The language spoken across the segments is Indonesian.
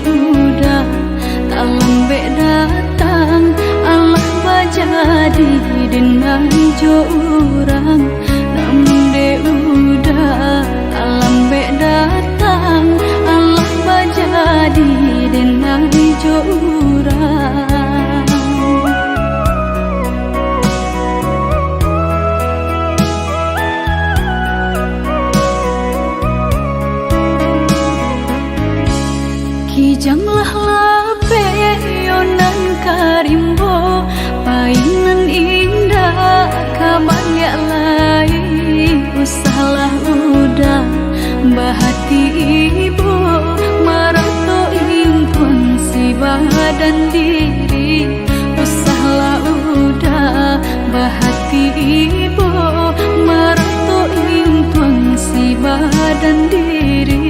udah tak lembek datang Allah bajadi dengan jo urang namun de udah tak lembek datang Allah bajadi dengan jo urang. Kijanglah lape yonan karimbo painan indah kabanya lai usahlah udah bahati ibu marato impun si badan diri usahlah udah bahati ibu marato impun si badan diri.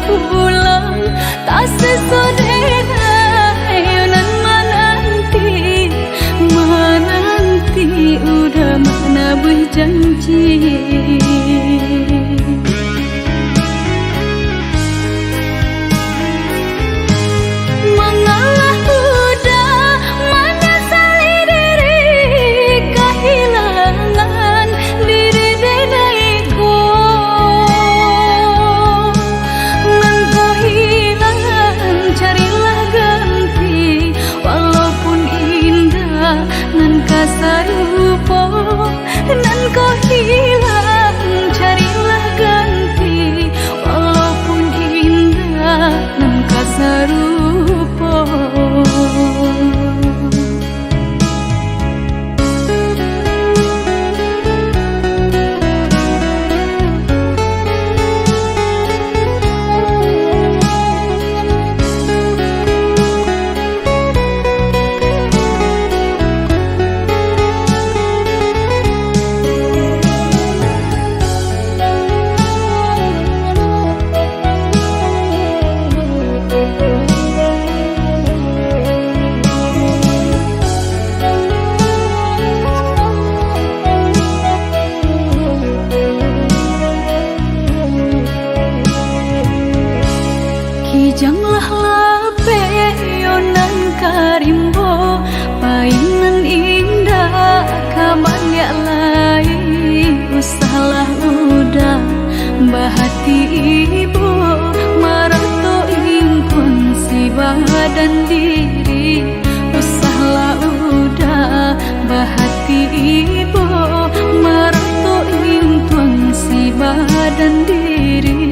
Pulang tak sesodena yonan menanti udah mana berjanji. Mengalah udah menyesali diri kehilangan diri denaiku. Nan kasarupo nan kau hilang carilah ganti walaupun indah nan kasarupo. Kijanglah lape yonan karimbo painan indah kabanya lai usahlah udah bahati ibu marato impun si badan diri usahlah udah bahati ibu marato impun si badan diri.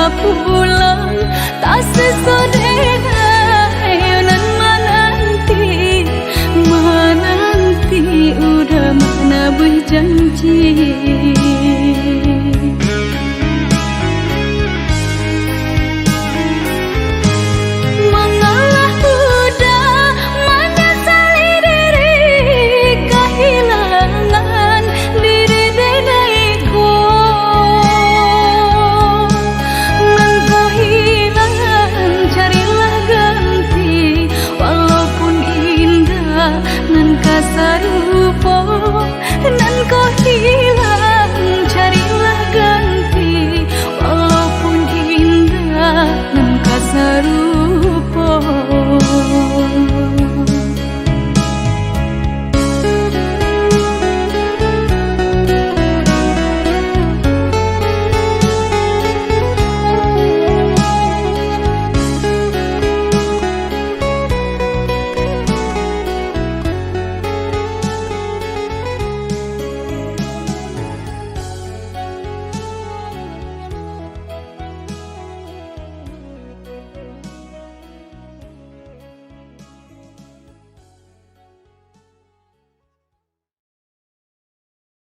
Pulang tak sesodena yonan menanti udah mana berjanji. Mengalah udah menyesali diri kehilangan diri denaiku. Nan kasaru